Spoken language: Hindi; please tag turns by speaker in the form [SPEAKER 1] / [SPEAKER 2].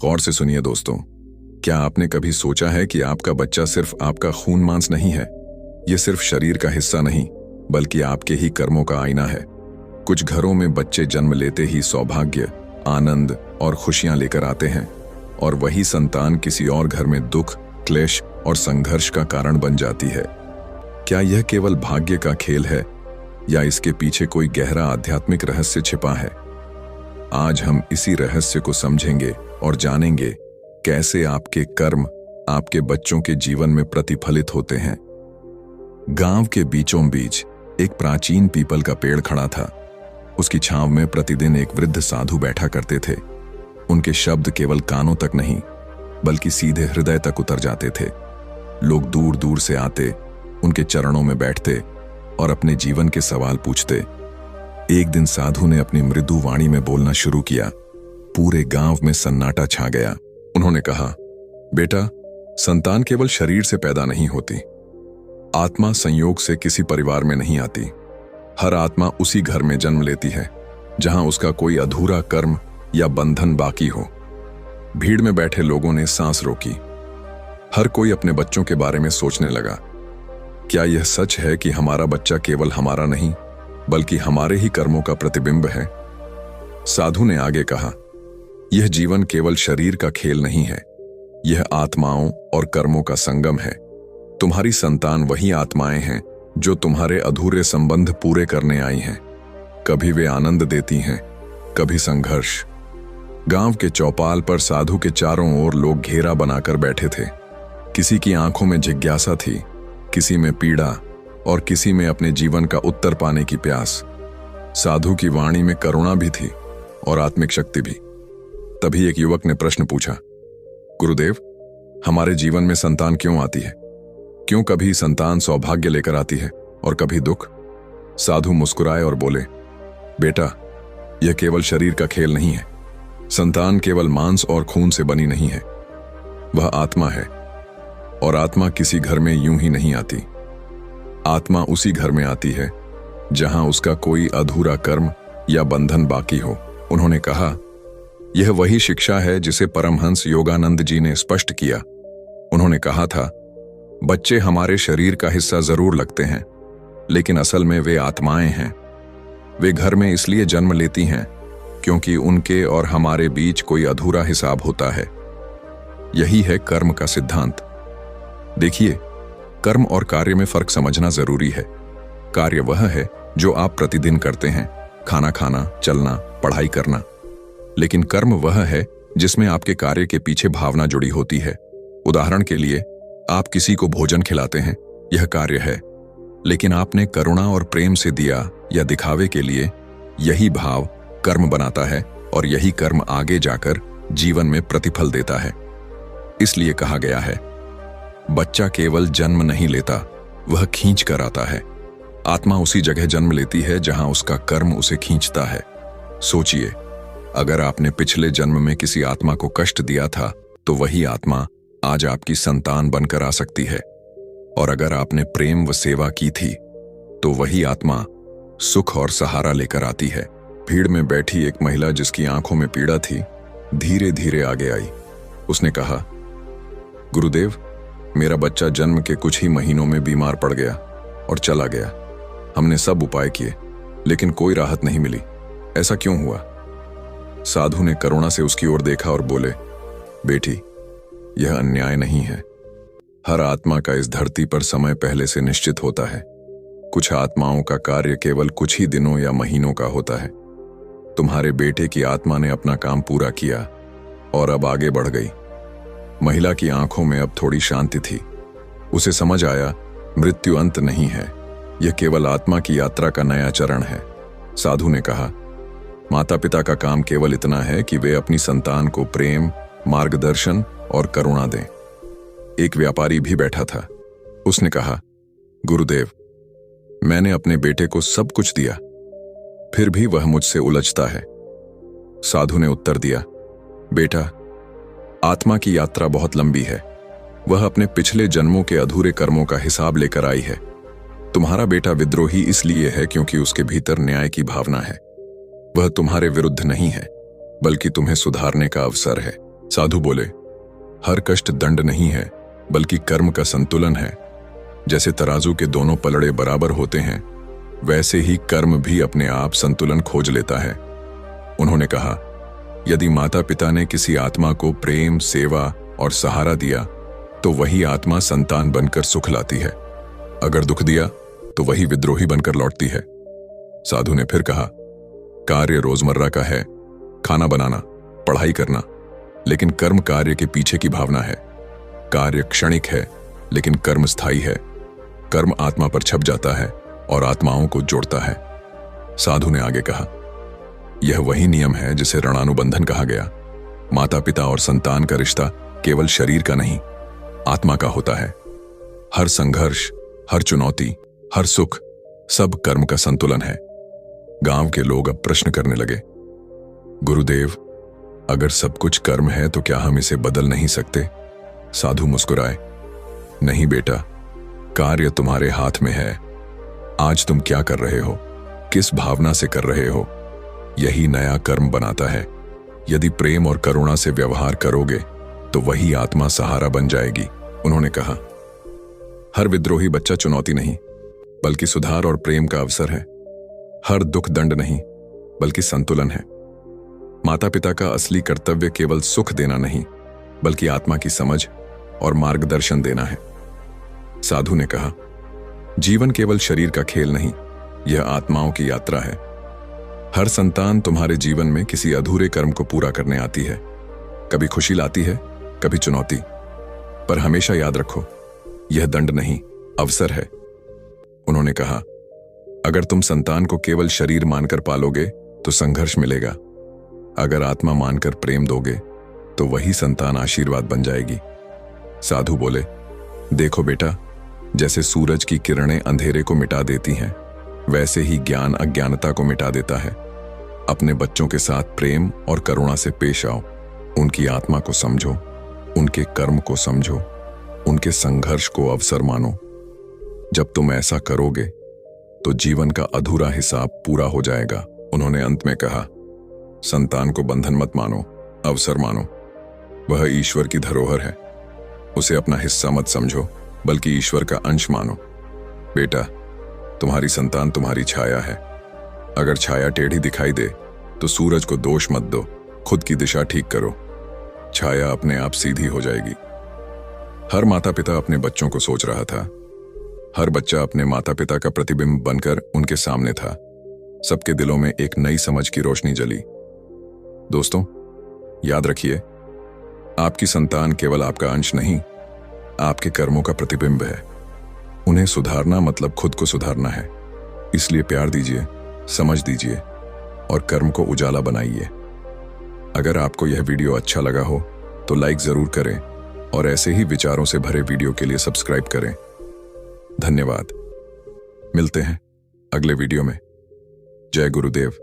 [SPEAKER 1] गौर से सुनिए दोस्तों, क्या आपने कभी सोचा है कि आपका बच्चा सिर्फ आपका खून मांस नहीं है? ये सिर्फ शरीर का हिस्सा नहीं, बल्कि आपके ही कर्मों का आईना है। कुछ घरों में बच्चे जन्म लेते ही सौभाग्य, आनंद और खुशियां लेकर आते हैं, और वही संतान किसी और घर में दुख, क्लेश और संघर्ष का कारण बन जाती है। क्या यह केवल भाग्य का खेल है, या इसके पीछे कोई गहरा आध्यात्मिक रहस्य छिपा है? आज हम इसी रहस्य को समझेंगे और जानेंगे कैसे आपके कर्म आपके बच्चों के जीवन में प्रतिफलित होते हैं। गांव के बीचों बीच एक प्राचीन पीपल का पेड़ खड़ा था। उसकी छांव में प्रतिदिन एक वृद्ध साधु बैठा करते थे। उनके शब्द केवल कानों तक नहीं, बल्कि सीधे हृदय तक उतर जाते थे। लोग दूर दूर से आते, उनके चरणों में बैठते और अपने जीवन के सवाल पूछते। एक दिन साधु ने अपनी मृदु वाणी में बोलना शुरू किया। पूरे गांव में सन्नाटा छा गया। उन्होंने कहा, बेटा, संतान केवल शरीर से पैदा नहीं होती। आत्मा संयोग से किसी परिवार में नहीं आती। हर आत्मा उसी घर में जन्म लेती है जहां उसका कोई अधूरा कर्म या बंधन बाकी हो। भीड़ में बैठे लोगों ने सांस रोकी। हर कोई अपने बच्चों के बारे में सोचने लगा, क्या यह सच है कि हमारा बच्चा केवल हमारा नहीं, बल्कि हमारे ही कर्मों का प्रतिबिंब है? साधु ने आगे कहा, यह जीवन केवल शरीर का खेल नहीं है, यह आत्माओं और कर्मों का संगम है। तुम्हारी संतान वही आत्माएं हैं जो तुम्हारे अधूरे संबंध पूरे करने आई हैं। कभी वे आनंद देती हैं, कभी संघर्ष। गांव के चौपाल पर साधु के चारों ओर लोग घेरा बनाकर बैठे थे। किसी की आंखों में जिज्ञासा थी, किसी में पीड़ा और किसी में अपने जीवन का उत्तर पाने की प्यास। साधु की वाणी में करुणा भी थी और आत्मिक शक्ति भी। तभी एक युवक ने प्रश्न पूछा, गुरुदेव, हमारे जीवन में संतान क्यों आती है? क्यों कभी संतान सौभाग्य लेकर आती है और कभी दुख? साधु मुस्कुराए और बोले, बेटा, यह केवल शरीर का खेल नहीं है। संतान केवल मांस और खून से बनी नहीं है, वह आत्मा है। और आत्मा किसी घर में यूं ही नहीं आती। आत्मा उसी घर में आती है जहां उसका कोई अधूरा कर्म या बंधन बाकी हो। उन्होंने कहा, यह वही शिक्षा है जिसे परमहंस योगानंद जी ने स्पष्ट किया। उन्होंने कहा था, बच्चे हमारे शरीर का हिस्सा जरूर लगते हैं, लेकिन असल में वे आत्माएं हैं। वे घर में इसलिए जन्म लेती हैं क्योंकि उनके और हमारे बीच कोई अधूरा हिसाब होता है। यही है कर्म का सिद्धांत। देखिए, कर्म और कार्य में फर्क समझना जरूरी है। कार्य वह है जो आप प्रतिदिन करते हैं, खाना खाना, चलना, पढ़ाई करना। लेकिन कर्म वह है जिसमें आपके कार्य के पीछे भावना जुड़ी होती है। उदाहरण के लिए, आप किसी को भोजन खिलाते हैं, यह कार्य है। लेकिन आपने करुणा और प्रेम से दिया या दिखावे के लिए, यही भाव कर्म बनाता है, और यही कर्म आगे जाकर जीवन में प्रतिफल देता है। इसलिए कहा गया है, बच्चा केवल जन्म नहीं लेता, वह खींच कर आता है। आत्मा उसी जगह जन्म लेती है जहां उसका कर्म उसे खींचता है। सोचिए, अगर आपने पिछले जन्म में किसी आत्मा को कष्ट दिया था, तो वही आत्मा आज आपकी संतान बनकर आ सकती है। और अगर आपने प्रेम व सेवा की थी, तो वही आत्मा सुख और सहारा लेकर आती है। भीड़ में बैठी एक महिला जिसकी आंखों में पीड़ा थी, धीरे धीरे आगे आई। उसने कहा, गुरुदेव, मेरा बच्चा जन्म के कुछ ही महीनों में बीमार पड़ गया और चला गया। हमने सब उपाय किए, लेकिन कोई राहत नहीं मिली। ऐसा क्यों हुआ? साधु ने करुणा से उसकी ओर देखा और बोले, बेटी, यह अन्याय नहीं है। हर आत्मा का इस धरती पर समय पहले से निश्चित होता है। कुछ आत्माओं का कार्य केवल कुछ ही दिनों या महीनों का होता है। तुम्हारे बेटे की आत्मा ने अपना काम पूरा किया और अब आगे बढ़ गई। महिला की आंखों में अब थोड़ी शांति थी। उसे समझ आया, मृत्यु अंत नहीं है, यह केवल आत्मा की यात्रा का नया चरण है। साधु ने कहा, माता पिता का काम केवल इतना है कि वे अपनी संतान को प्रेम, मार्गदर्शन और करुणा दें। एक व्यापारी भी बैठा था। उसने कहा, गुरुदेव, मैंने अपने बेटे को सब कुछ दिया, फिर भी वह मुझसे उलझता है। साधु ने उत्तर दिया, बेटा, आत्मा की यात्रा बहुत लंबी है। वह अपने पिछले जन्मों के अधूरे कर्मों का हिसाब लेकर आई है। तुम्हारा बेटा विद्रोही इसलिए है क्योंकि उसके भीतर न्याय की भावना है। वह तुम्हारे विरुद्ध नहीं है, बल्कि तुम्हें सुधारने का अवसर है। साधु बोले, हर कष्ट दंड नहीं है, बल्कि कर्म का संतुलन है। जैसे तराजू के दोनों पलड़े बराबर होते हैं, वैसे ही कर्म भी अपने आप संतुलन खोज लेता है। उन्होंने कहा, यदि माता पिता ने किसी आत्मा को प्रेम, सेवा और सहारा दिया तो वही आत्मा संतान बनकर सुख लाती है। अगर दुख दिया तो वही विद्रोही बनकर लौटती है। साधु ने फिर कहा, कार्य रोजमर्रा का है, खाना बनाना, पढ़ाई करना, लेकिन कर्म कार्य के पीछे की भावना है। कार्य क्षणिक है, लेकिन कर्म स्थायी है। कर्म आत्मा पर छप जाता है और आत्माओं को जोड़ता है। साधु ने आगे कहा, यह वही नियम है जिसे ऋणानुबंधन कहा गया। माता पिता और संतान का रिश्ता केवल शरीर का नहीं, आत्मा का होता है। हर संघर्ष, हर चुनौती, हर सुख, सब कर्म का संतुलन है। गांव के लोग अब प्रश्न करने लगे, गुरुदेव, अगर सब कुछ कर्म है तो क्या हम इसे बदल नहीं सकते? साधु मुस्कुराए, नहीं बेटा, कार्य तुम्हारे हाथ में है। आज तुम क्या कर रहे हो, किस भावना से कर रहे हो, यही नया कर्म बनाता है। यदि प्रेम और करुणा से व्यवहार करोगे तो वही आत्मा सहारा बन जाएगी। उन्होंने कहा, हर विद्रोही बच्चा चुनौती नहीं, बल्कि सुधार और प्रेम का अवसर है। हर दुख दंड नहीं, बल्कि संतुलन है। माता पिता का असली कर्तव्य केवल सुख देना नहीं, बल्कि आत्मा की समझ और मार्गदर्शन देना है। साधु ने कहा, जीवन केवल शरीर का खेल नहीं, यह आत्माओं की यात्रा है। हर संतान तुम्हारे जीवन में किसी अधूरे कर्म को पूरा करने आती है। कभी खुशी लाती है, कभी चुनौती, पर हमेशा याद रखो, यह दंड नहीं, अवसर है। उन्होंने कहा, अगर तुम संतान को केवल शरीर मानकर पालोगे तो संघर्ष मिलेगा। अगर आत्मा मानकर प्रेम दोगे तो वही संतान आशीर्वाद बन जाएगी। साधु बोले, देखो बेटा, जैसे सूरज की किरणें अंधेरे को मिटा देती हैं, वैसे ही ज्ञान अज्ञानता को मिटा देता है। अपने बच्चों के साथ प्रेम और करुणा से पेश आओ। उनकी आत्मा को समझो, उनके कर्म को समझो, उनके संघर्ष को अवसर मानो। जब तुम ऐसा करोगे तो जीवन का अधूरा हिसाब पूरा हो जाएगा। उन्होंने अंत में कहा, संतान को बंधन मत मानो, अवसर मानो। वह ईश्वर की धरोहर है, उसे अपना हिस्सा मत समझो, बल्कि ईश्वर का अंश मानो। बेटा, तुम्हारी संतान तुम्हारी छाया है। अगर छाया टेढ़ी दिखाई दे तो सूरज को दोष मत दो, खुद की दिशा ठीक करो। छाया अपने आप सीधी हो जाएगी। हर माता पिता अपने बच्चों को सोच रहा था। हर बच्चा अपने माता पिता का प्रतिबिंब बनकर उनके सामने था। सबके दिलों में एक नई समझ की रोशनी जली। दोस्तों, याद रखिए, आपकी संतान केवल आपका अंश नहीं, आपके कर्मों का प्रतिबिंब है। उन्हें सुधारना मतलब खुद को सुधारना है। इसलिए प्यार दीजिए, समझ दीजिए और कर्म को उजाला बनाइए। अगर आपको यह वीडियो अच्छा लगा हो तो लाइक जरूर करें और ऐसे ही विचारों से भरे वीडियो के लिए सब्सक्राइब करें। धन्यवाद। मिलते हैं अगले वीडियो में। जय गुरुदेव।